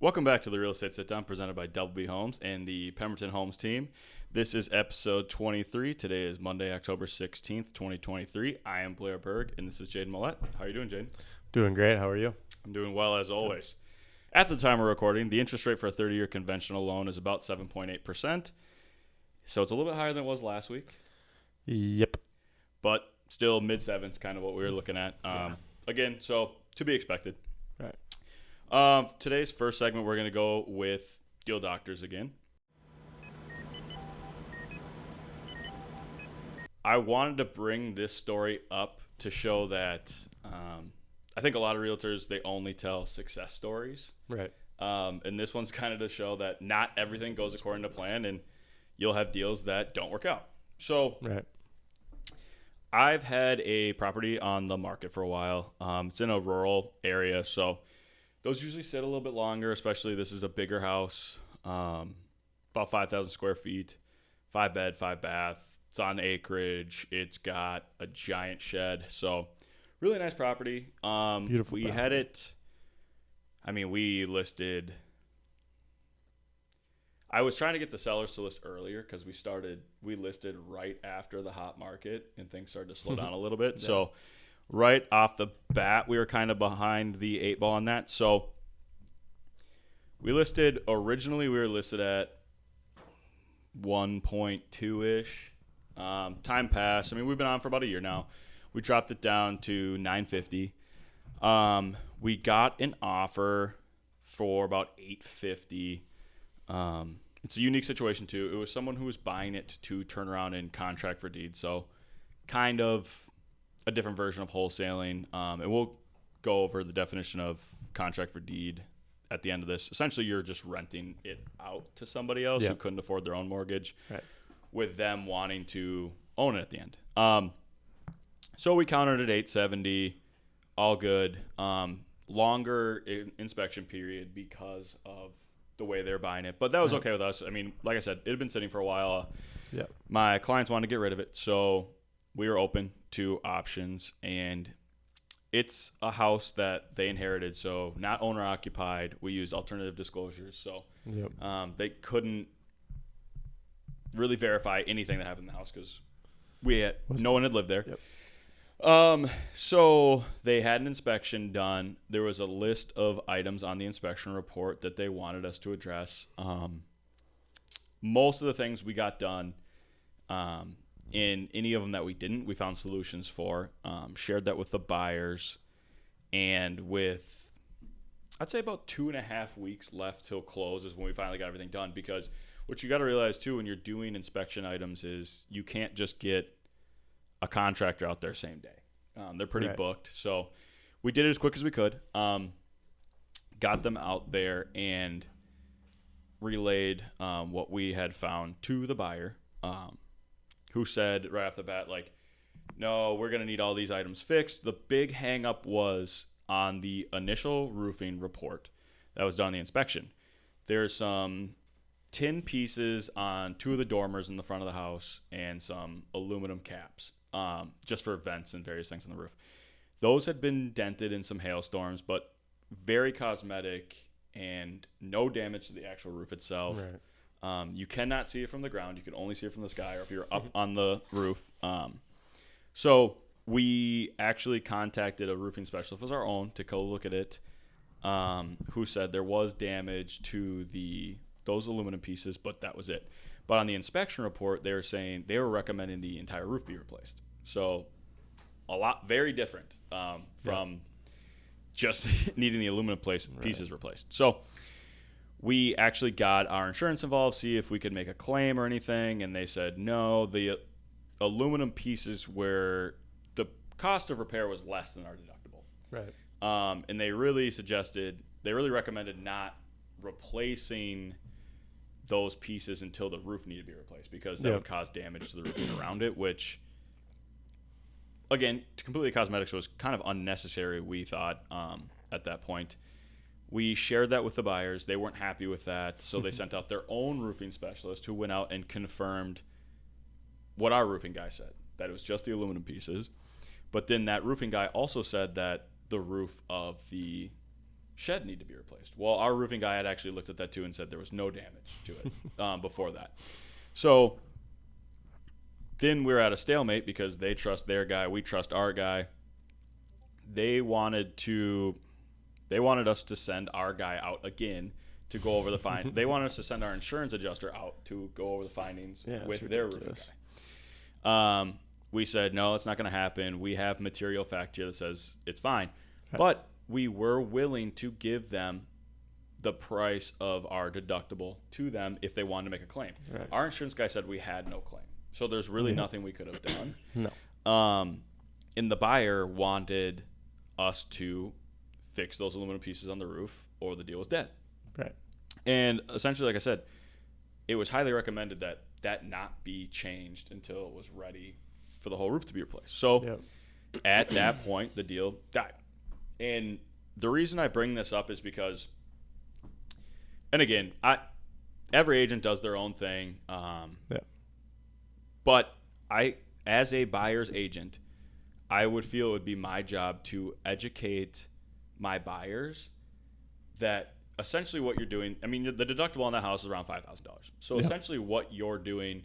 Welcome back to the Real Estate Sitdown presented by WB Homes and the Pemberton Homes team. This is episode 23. Today is Monday, October 16th, 2023. I am Blair Berg, and this is Jaden Millette. How are you doing, Jaden? Doing great. How are you? I'm doing well, as always. At the time of recording, the interest rate for a 30-year conventional loan is about 7.8%. So it's a little bit higher than it was last week. Yep. But still mid-sevens, kind of what we were looking at. Again, so to be expected. Right. Today's first segment, we're going to go with Deal Doctors again. I wanted to bring this story up to show that I think a lot of realtors, they only tell success stories. Right. And this one's kind of to show that not everything goes according to plan, and you'll have deals that don't work out. So Right. I've had a property on the market for a while. It's in a rural area, so those usually sit a little bit longer, especially this is a bigger house, about 5,000 square feet, 5 bed, 5 bath. It's on acreage. It's got a giant shed. So really nice property. Beautiful We property. had it, we listed. I was trying to get the sellers to list earlier because we listed right after the hot market and things started to slow down a little bit. Yeah. So right off the bat, we were kind of behind the 8 ball on that. So originally we were listed at 1.2-ish. Time passed. We've been on for about a year now. We dropped it down to $950. We got an offer for about $850. It's a unique situation too. It was someone who was buying it to turn around and contract for deed. So kind of a different version of wholesaling. And we'll go over the definition of contract for deed at the end of this. Essentially, you're just renting it out to somebody else who couldn't afford their own mortgage, Right. with them wanting to own it at the end. So we counted at $870, all good. Longer inspection period because of the way they're buying it, but that was okay with us. Like I said, it had been sitting for a while. Yeah. My clients wanted to get rid of it, so we were open to options, and it's a house that they inherited, so not owner occupied. We used alternative disclosures, so Yep. they couldn't really verify anything that happened in the house because no one had lived there. Yep. So they had an inspection done. There was a list of items on the inspection report that they wanted us to address. Most of the things we got done. In any of them that we didn't, we found solutions for, shared that with the buyers, and with, I'd say about 2.5 weeks left till close is when we finally got everything done. Because what you got to realize too, when you're doing inspection items, is you can't just get a contractor out there same day. They're pretty booked. So we did it as quick as we could, got them out there and relayed what we had found to the buyer, who said right off the bat, no, we're going to need all these items fixed. The big hang up was on the initial roofing report that was done on the inspection. There's some tin pieces on 2 of the dormers in the front of the house and some aluminum caps, just for vents and various things on the roof. Those had been dented in some hailstorms, but very cosmetic and no damage to the actual roof itself. Right. You cannot see it from the ground. You can only see it from the sky, or if you're up on the roof. So we actually contacted a roofing specialist of our own to go look at it, who said there was damage to those aluminum pieces, but that was it. But on the inspection report, they were recommending the entire roof be replaced. So very different from just needing the aluminum pieces replaced. So we actually got our insurance involved, see if we could make a claim or anything, and they said no. The aluminum pieces the cost of repair was less than our deductible. Right. And they really recommended not replacing those pieces until the roof needed to be replaced, because that would cause damage to the roofing around it, which, again, completely cosmetics, was kind of unnecessary, we thought, at that point. We shared that with the buyers. They weren't happy with that, so they sent out their own roofing specialist, who went out and confirmed what our roofing guy said, that it was just the aluminum pieces. But then that roofing guy also said that the roof of the shed need to be replaced. Well, our roofing guy had actually looked at that too and said there was no damage to it before that. So then we're at a stalemate because they trust their guy, we trust our guy. They wanted us to send our guy out again to go over the fine. They wanted us to send our insurance adjuster out to go over the findings with their roofing guy. We said, no, it's not going to happen. We have material fact here that says it's fine. Right. But we were willing to give them the price of our deductible to them if they wanted to make a claim. Right. Our insurance guy said we had no claim. So there's really nothing we could have done. No. And the buyer wanted us to fix those aluminum pieces on the roof or the deal was dead. Right. And essentially, like I said, it was highly recommended that not be changed until it was ready for the whole roof to be replaced. So at that point, the deal died. And the reason I bring this up is because, and again, every agent does their own thing. But as a buyer's agent, I would feel it would be my job to educate my buyers that essentially what you're doing, I mean, the deductible on that house is around $5,000. So essentially what you're doing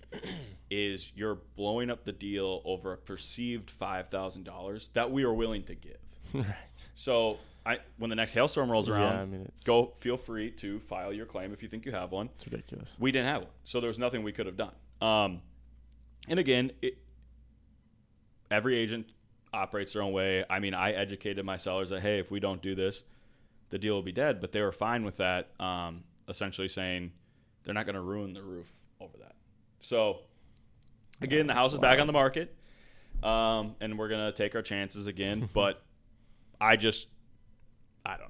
is you're blowing up the deal over a perceived $5,000 that we are willing to give. Right. So when the next hailstorm rolls around, feel free to file your claim if you think you have one. It's ridiculous. We didn't have one. So there was nothing we could have done. And again, every agent operates their own way. I mean, I educated my sellers that, hey, if we don't do this, the deal will be dead. But they were fine with that, essentially saying they're not going to ruin the roof over that. So, again, the house is back on the market, and we're going to take our chances again. But I don't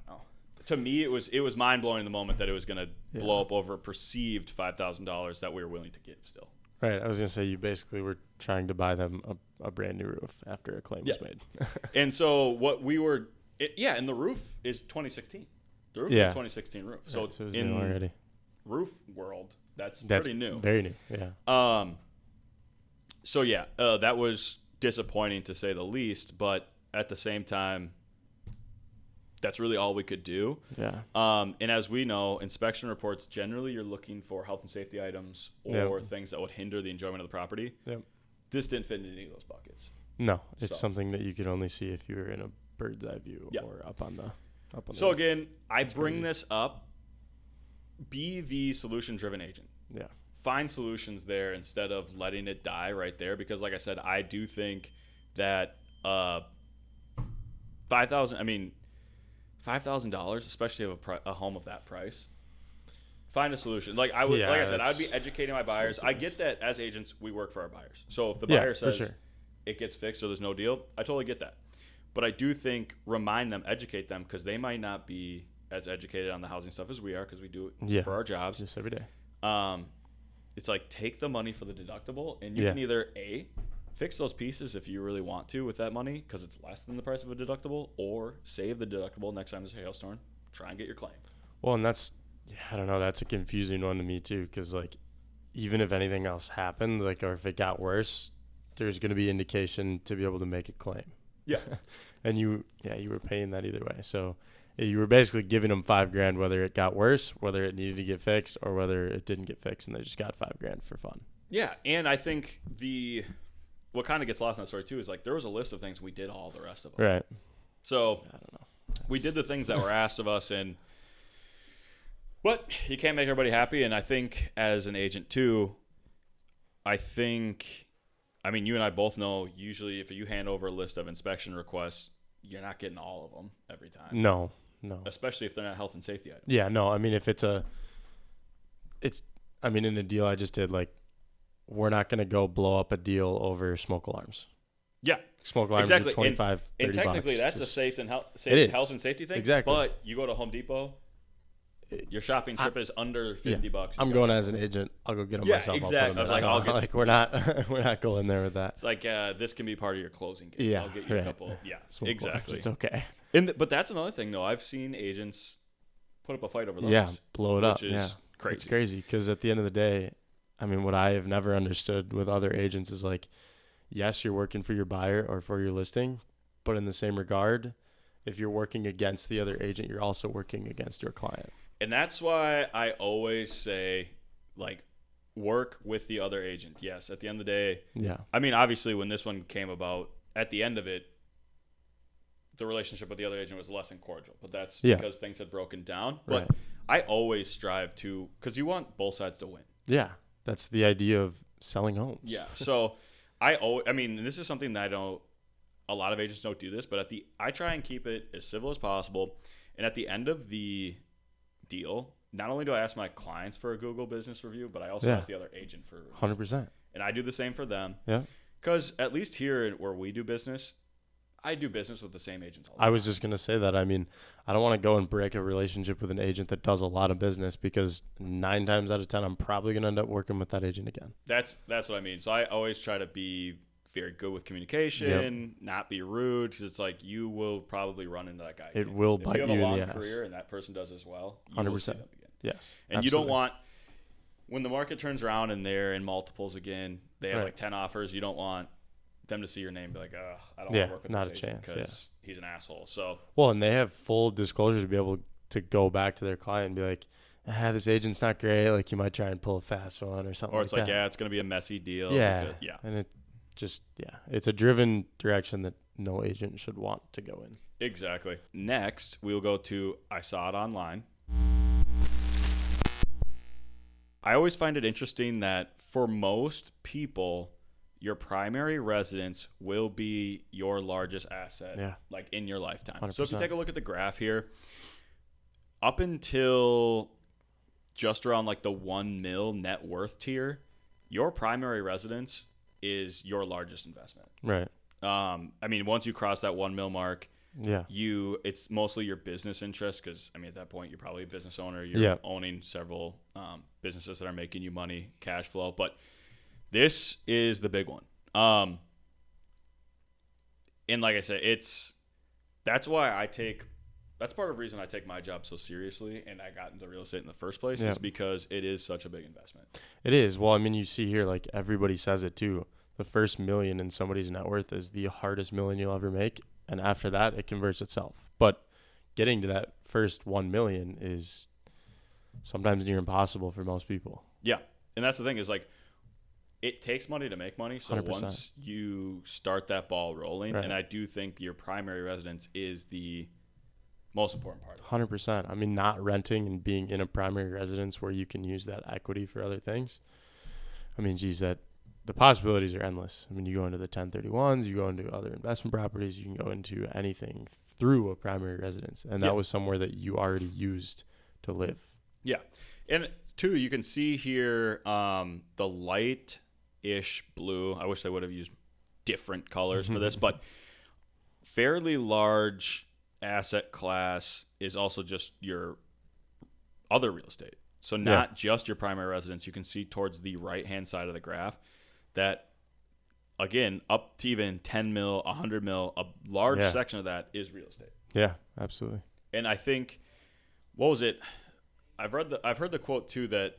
know. To me, it was mind-blowing in the moment that it was going to blow up over a perceived $5,000 that we were willing to give still. Right. I was going to say you basically were trying to buy them a brand new roof after a claim was made. And so what we were and the roof is 2016. The roof is a 2016 roof. So it was new already. Roof world, that's pretty new. Very new, yeah. So that was disappointing to say the least, but at the same time, that's really all we could do. Yeah. And as we know, inspection reports, generally you're looking for health and safety items or things that would hinder the enjoyment of the property. Yep. This didn't fit into any of those buckets. No, it's something that you could only see if you were in a bird's eye view or up on the So again, I bring this up. Be the solution-driven agent. Yeah. Find solutions there instead of letting it die right there. Because like I said, I do think that $5,000, especially of a home of that price. Find a solution. Like I said, I'd be educating my buyers. I get that as agents, we work for our buyers. So if the buyer says it gets fixed or there's no deal, I totally get that. But I do think remind them, educate them, because they might not be as educated on the housing stuff as we are, because we do it for our jobs. Just every day. It's like take the money for the deductible, and you can either fix those pieces if you really want to with that money because it's less than the price of a deductible, or save the deductible next time there's a hailstorm. Try and get your claim. Well, and that's, I don't know, that's a confusing one to me too, because like even if anything else happened, like, or if it got worse, there's going to be indication to be able to make a claim. Yeah. And you were paying that either way. So you were basically giving them $5,000 whether it got worse, whether it needed to get fixed, or whether it didn't get fixed and they just got $5,000 for fun. Yeah, and I think what kind of gets lost in that story too is like there was a list of things we did all the rest of them. Right. So I don't know. We did the things that were asked of us, but you can't make everybody happy. And I think as an agent too, I mean, you and I both know usually if you hand over a list of inspection requests, you're not getting all of them every time. No. Especially if they're not health and safety items. Yeah, no. I mean, if in a deal I just did, like, we're not going to go blow up a deal over smoke alarms. Yeah. Smoke alarms are 25, $30. And technically, that's a safe and health and safety thing. Exactly. But you go to Home Depot, your shopping trip is under $50. I'm going as an agent. I'll go get them myself. Exactly. We're not going there with that. It's like this can be part of your closing game. Yeah, I'll get you a couple. Yeah, smoke exactly. Alarms, it's okay. But that's another thing, though. I've seen agents put up a fight over those. Yeah, blow it up. Which is crazy. It's crazy because at the end of the day, I mean, what I have never understood with other agents is like, yes, you're working for your buyer or for your listing, but in the same regard, if you're working against the other agent, you're also working against your client. And that's why I always say, like, work with the other agent. Yes, at the end of the day. Yeah. I mean, obviously, when this one came about, at the end of it, the relationship with the other agent was less than cordial. But that's because things had broken down. But I always strive to, because you want both sides to win. Yeah. That's the idea of selling homes. Yeah. So I mean, this is something that I don't, a lot of agents don't do this, but I try and keep it as civil as possible. And at the end of the deal, not only do I ask my clients for a Google business review, but I also ask the other agent for a review. 100%. And I do the same for them. Yeah. Because at least here where we do business, I do business with the same agents all the time. I was just going to say that. I mean, I don't want to go and break a relationship with an agent that does a lot of business, because 9 times out of 10, I'm probably going to end up working with that agent again. That's what I mean. So I always try to be very good with communication, not be rude, because it's like you will probably run into that guy again. It will bite you in the ass. If you have a long career and that person does as well, you 100%. will see them again. Yes. And you don't want, when the market turns around and they're in multiples again, they have like 10 offers, you don't want them to see your name and be like, ugh, I don't want to work with this agent because he's an asshole. So, well, and they have full disclosure to be able to go back to their client and be like, this agent's not great. Like, you might try and pull a fast one or something. Or it's like it's going to be a messy deal. Yeah. Because, and it just, it's a driven direction that no agent should want to go in. Exactly. Next, we will go to I saw it online. I always find it interesting that for most people, your primary residence will be your largest asset, like in your lifetime. 100%. So if you take a look at the graph here, up until just around like the 1 mil net worth tier, your primary residence is your largest investment. Right. I mean, once you cross that 1 mil mark, it's mostly your business interest, because I mean, at that point, you're probably a business owner. You're owning several businesses that are making you money, cash flow. But this is the big one. And like I said, that's part of the reason I take my job so seriously, and I got into real estate in the first place, is because it is such a big investment. It is. Well, I mean, you see here, like, everybody says it too. The first million in somebody's net worth is the hardest million you'll ever make. And after that, it converts itself. But getting to that first 1 million is sometimes near impossible for most people. Yeah. And that's the thing, is like, it takes money to make money. So 100%. Once you start that ball rolling, and I do think your primary residence is the most important part. 100%. I mean, not renting and being in a primary residence where you can use that equity for other things. I mean, geez, the possibilities are endless. I mean, you go into the 1031s, you go into other investment properties, you can go into anything through a primary residence. And that was somewhere that you already used to live. Yeah. And two, you can see here the light-ish blue. I wish they would have used different colors for this, but fairly large asset class is also just your other real estate. So not just your primary residence. You can see towards the right-hand side of the graph that, again, up to even 10 mil, 100 mil, a large section of that is real estate. Yeah, absolutely. And I think, what was it? I've heard the quote too, that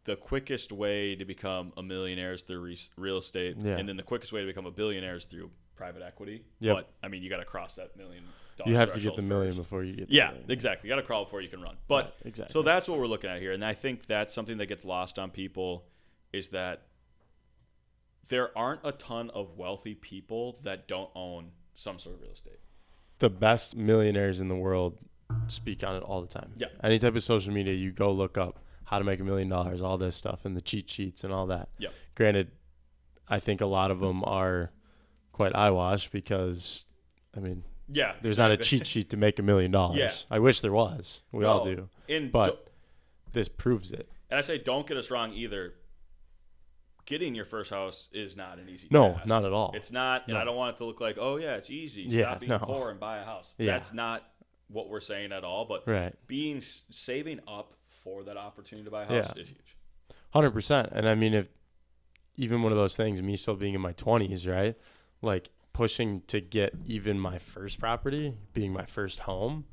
the quickest way to become a millionaire is through real estate, and then the quickest way to become a billionaire is through private equity. But I mean, you got to cross that $1 million. You have to get the million before you get the million. Exactly. You got to crawl before you can run. But exactly. So that's what we're looking at here, and I think that's something that gets lost on people, is that there aren't a ton of wealthy people that don't own some sort of real estate. The best millionaires in the world speak on it all the time. Yeah. Any type of social media, you go look up how to make $1 million, all this stuff, and the cheat sheets and all that. Yeah. Granted, I think a lot of them are quite eyewash, because, I mean, there's not a cheat sheet to make $1 million. Yeah. I wish there was. We all do. But this proves it. And I say, don't get us wrong either. Getting your first house is not an easy task. task. Not at all. It's not, and I don't want it to look like, oh yeah, it's easy. Stop being poor and buy a house. That's not what we're saying at all. But saving up for that opportunity to buy a house is huge. 100%. And I mean, if even one of those things, me still being in my 20s, right? Like, pushing to get even my first property being my first home.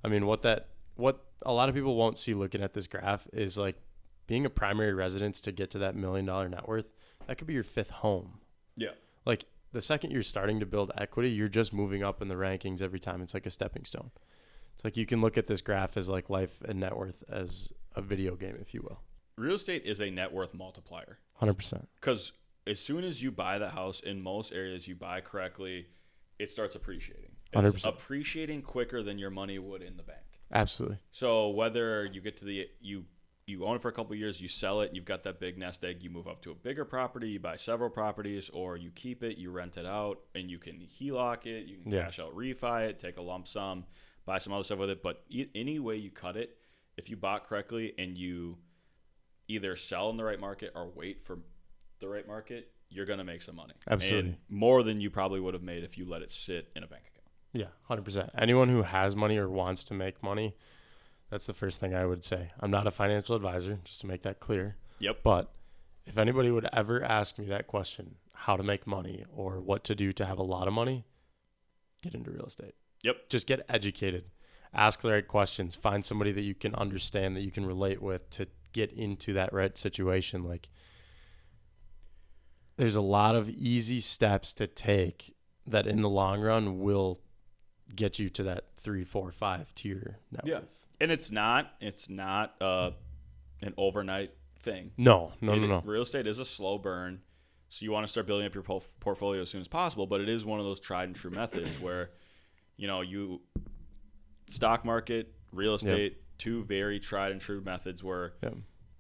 I mean, what a lot of people won't see looking at this graph is, like, being a primary residence to get to that $1 million net worth, that could be your 5th home. Yeah. Like, the second you're starting to build equity, you're just moving up in the rankings every time. It's like a stepping stone. It's like you can look at this graph as like life and net worth as a video game, if you will. Real estate is a net worth multiplier. 100%. Because as soon as you buy the house, in most areas you buy correctly, it starts appreciating. It's 100%. appreciating quicker than your money would in the bank. Absolutely. So whether you get to you own it for a couple of years, you sell it, you've got that big nest egg, you move up to a bigger property, you buy several properties, or you keep it, you rent it out, and you can HELOC it, you can cash out, refi it, take a lump sum, buy some other stuff with it. But any way you cut it, if you bought correctly and you either sell in the right market or wait for the right market, you're going to make some money. Absolutely. And more than you probably would have made if you let it sit in a bank account. Yeah, 100%. Anyone who has money or wants to make money, that's the first thing I would say. I'm not a financial advisor, just to make that clear. Yep. But if anybody would ever ask me that question, how to make money or what to do to have a lot of money, get into real estate. Yep. Just get educated. Ask the right questions. Find somebody that you can understand, that you can relate with to get into that right situation. Like, there's a lot of easy steps to take that in the long run will get you to that 3, 4, 5 tier net worth. And it's not an overnight thing. No. Real estate is a slow burn. So you want to start building up your portfolio as soon as possible, but it is one of those tried and true methods where, you stock market, real estate, two very tried and true methods where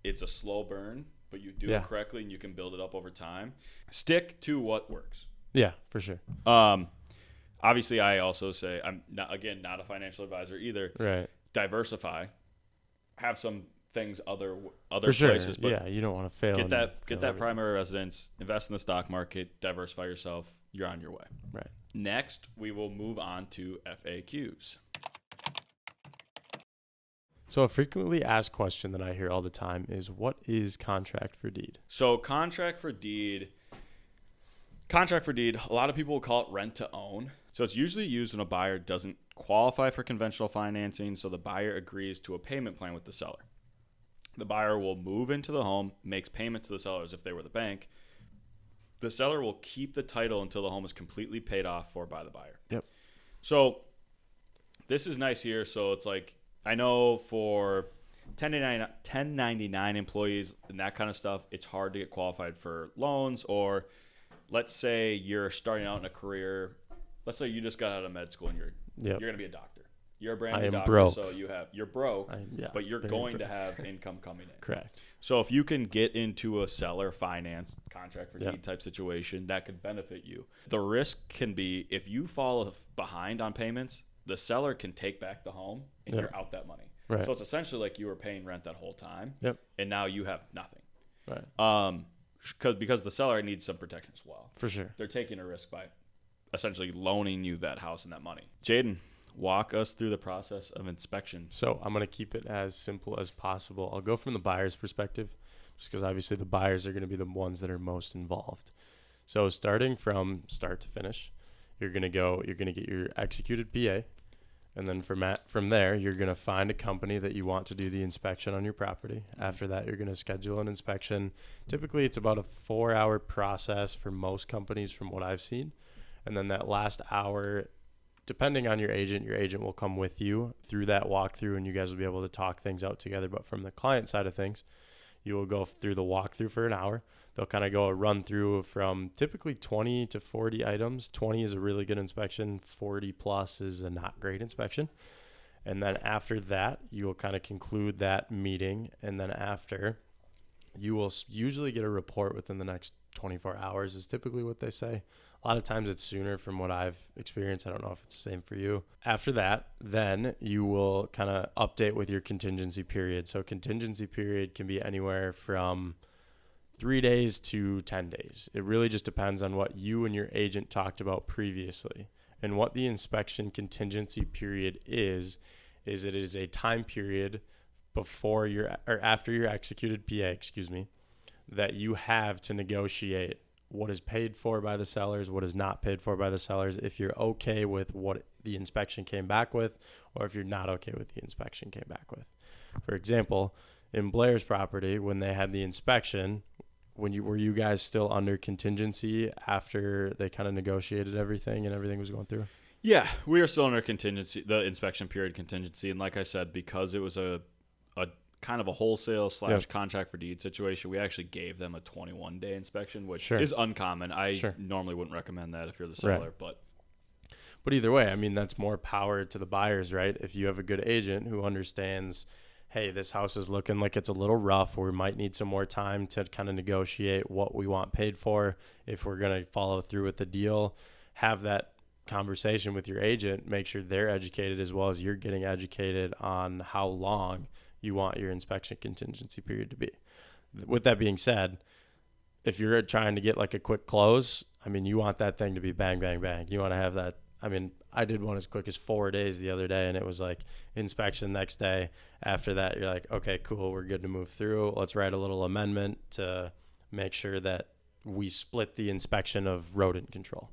it's a slow burn, but you do it correctly and you can build it up over time. Stick to what works. Yeah, for sure. Obviously, I also say I'm not a financial advisor either. Right. Diversify. Have some things other for sure. places. But you don't want to fail. Get that primary residence. Invest in the stock market. Diversify yourself. You're on your way. Right. Next, we will move on to FAQs. So a frequently asked question that I hear all the time is, what is contract for deed? So contract for deed, a lot of people will call it rent to own. So it's usually used when a buyer doesn't qualify for conventional financing, so the buyer agrees to a payment plan with the seller. The buyer will move into the home, makes payment to the seller as if they were the bank. The seller will keep the title until the home is completely paid off for by the buyer. Yep. So this is nice here. So it's like, I know for 1099 employees and that kind of stuff, it's hard to get qualified for loans. Or let's say you're starting out in a career. Let's say you just got out of med school and you're going to be a doctor. You're a brand new doctor, broke. so you're broke, but you're going to have income coming in. Correct. So if you can get into a seller finance contract for deed type situation, that could benefit you. The risk can be if you fall behind on payments, the seller can take back the home and you're out that money. Right. So it's essentially like you were paying rent that whole time, and now you have nothing. Right. Because the seller needs some protection as well. For sure. They're taking a risk by essentially loaning you that house and that money. Jaden, walk us through the process of inspection. So I'm going to keep it as simple as possible. I'll go from the buyer's perspective, just because obviously the buyers are going to be the ones that are most involved. So starting from start to finish, you're going to get your executed PA. And then from there, you're going to find a company that you want to do the inspection on your property. After that, you're going to schedule an inspection. Typically, it's about a 4-hour process for most companies from what I've seen. And then that last hour, depending on your agent will come with you through that walkthrough, and you guys will be able to talk things out together. But from the client side of things, you will go through the walkthrough for an hour. They'll kind of go a run through from typically 20 to 40 items. 20 is a really good inspection. 40 plus is a not great inspection. And then after that, you will kind of conclude that meeting. And then after, you will usually get a report within the next 24 hours is typically what they say. A lot of times it's sooner from what I've experienced. I don't know if it's the same for you. After that, then you will kind of update with your contingency period. So contingency period can be anywhere from 3 days to 10 days. It really just depends on what you and your agent talked about previously. And what the inspection contingency period is it is a time period before or after your executed PA, that you have to negotiate what is paid for by the sellers, what is not paid for by the sellers, if you're okay with what the inspection came back with, or if you're not okay with the inspection came back with. For example, in Blair's property, when they had the inspection, were you guys still under contingency after they kind of negotiated everything and everything was going through? Yeah, we are still under contingency, the inspection period contingency. And like I said, because it was a kind of a wholesale / contract for deed situation, we actually gave them a 21-day inspection, which is uncommon. I normally wouldn't recommend that if you're the seller, but either way, I mean, that's more power to the buyers, right? If you have a good agent who understands, hey, this house is looking like it's a little rough, or we might need some more time to kind of negotiate what we want paid for, if we're going to follow through with the deal, have that conversation with your agent, make sure they're educated as well as you're getting educated on how long you want your inspection contingency period to be. With that being said, if you're trying to get like a quick close, I mean, you want that thing to be bang, bang, bang. You want to have that. I mean, I did one as quick as 4 days the other day, and it was like inspection next day. After that, you're like, okay, cool, we're good to move through. Let's write a little amendment to make sure that we split the inspection of rodent control.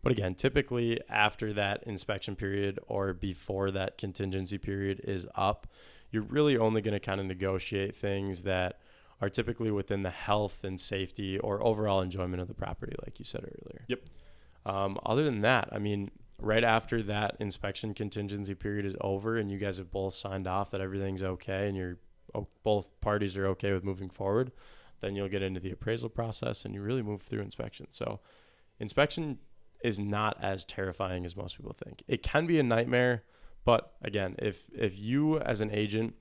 But again, typically after that inspection period or before that contingency period is up, you're really only going to kind of negotiate things that are typically within the health and safety or overall enjoyment of the property, like you said earlier. Yep. Other than that, I mean, right after that inspection contingency period is over and you guys have both signed off that everything's okay and both parties are okay with moving forward, then you'll get into the appraisal process and you really move through inspection. So inspection is not as terrifying as most people think. It can be a nightmare, but again, if you as an agent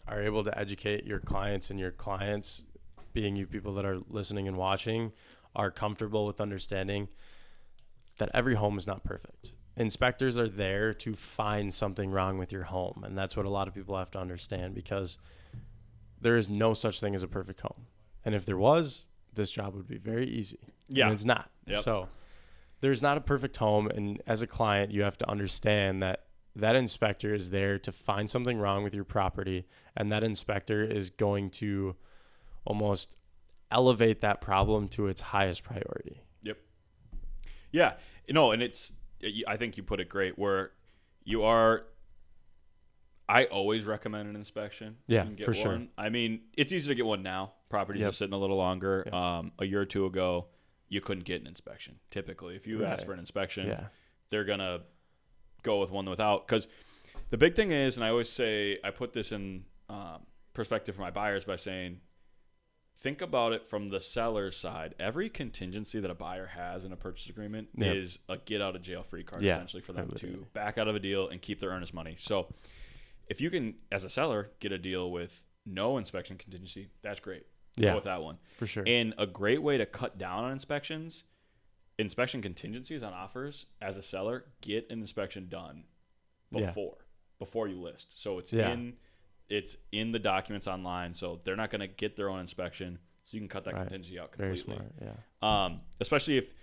are able to educate your clients, and your clients, being you people that are listening and watching, are comfortable with understanding that every home is not perfect. Inspectors are there to find something wrong with your home, and that's what a lot of people have to understand, because there is no such thing as a perfect home. And if there was, this job would be very easy. Yeah. And it's not. Yep. So there's not a perfect home, and as a client, you have to understand that that inspector is there to find something wrong with your property, and that inspector is going to almost elevate that problem to its highest priority. Yep. Yeah. And I think you put it great, where I always recommend an inspection. Yeah, you can get for one. sure. I mean, it's easy to get one now. Properties are sitting a little longer. Yep. A year or two ago, you couldn't get an inspection. Typically, if you ask for an inspection, they're going to go with one without. Because the big thing is, and I always say, I put this in perspective for my buyers by saying, think about it from the seller's side. Every contingency that a buyer has in a purchase agreement is a get-out-of-jail-free card, essentially, for them to back out of a deal and keep their earnest money. So if you can, as a seller, get a deal with no inspection contingency, that's great. Go with that one. For sure. And a great way to cut down on inspection contingencies on offers, as a seller, get an inspection done before you list. So it's in the documents online, so they're not going to get their own inspection, so you can cut that contingency out completely. Very smart. Especially if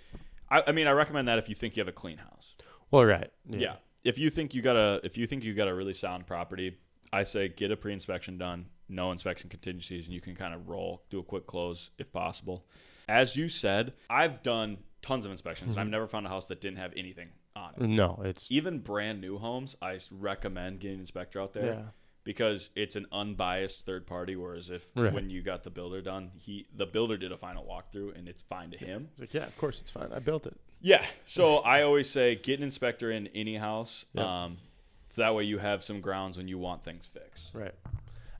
I recommend that if you think you have a clean house. Well, right. Yeah. If you think you got a really sound property, I say get a pre-inspection done, no inspection contingencies, and you can kind of do a quick close if possible. As you said, I've done tons of inspections, and I've never found a house that didn't have anything on it. No, it's even brand new homes. I recommend getting an inspector out there because it's an unbiased third party. Whereas when you got the builder done, the builder did a final walkthrough, and it's fine to him. It's like, of course it's fine. I built it. Yeah. So I always say get an inspector in any house. Yep. So that way you have some grounds when you want things fixed. Right.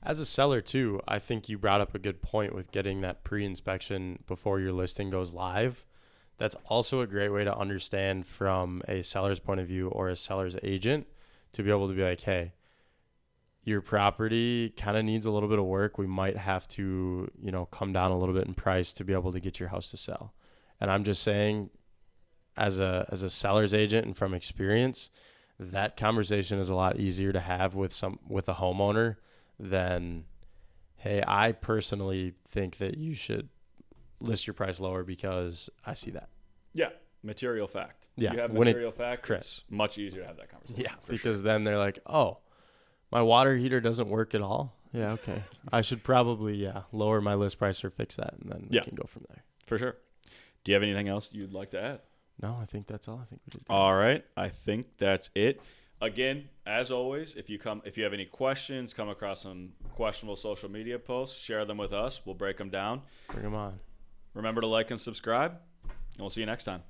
As a seller too, I think you brought up a good point with getting that pre-inspection before your listing goes live. That's also a great way to understand from a seller's point of view or a seller's agent to be able to be like, hey, your property kind of needs a little bit of work. We might have to, come down a little bit in price to be able to get your house to sell. And I'm just saying, as a seller's agent and from experience, that conversation is a lot easier to have with a homeowner than, hey, I personally think that you should list your price lower because I see that. Yeah. Material fact. Yeah. You have material fact, correct. It's much easier to have that conversation. Yeah. Because then they're like, oh, my water heater doesn't work at all. Yeah. Okay. I should probably, lower my list price or fix that. And then we can go from there. For sure. Do you have anything else you'd like to add? No, I think that's all. I think we did. All right. I think that's it. again, as always, if you have any questions, come across some questionable social media posts, share them with us. We'll break them down. Bring them on. Remember to like and subscribe, and we'll see you next time.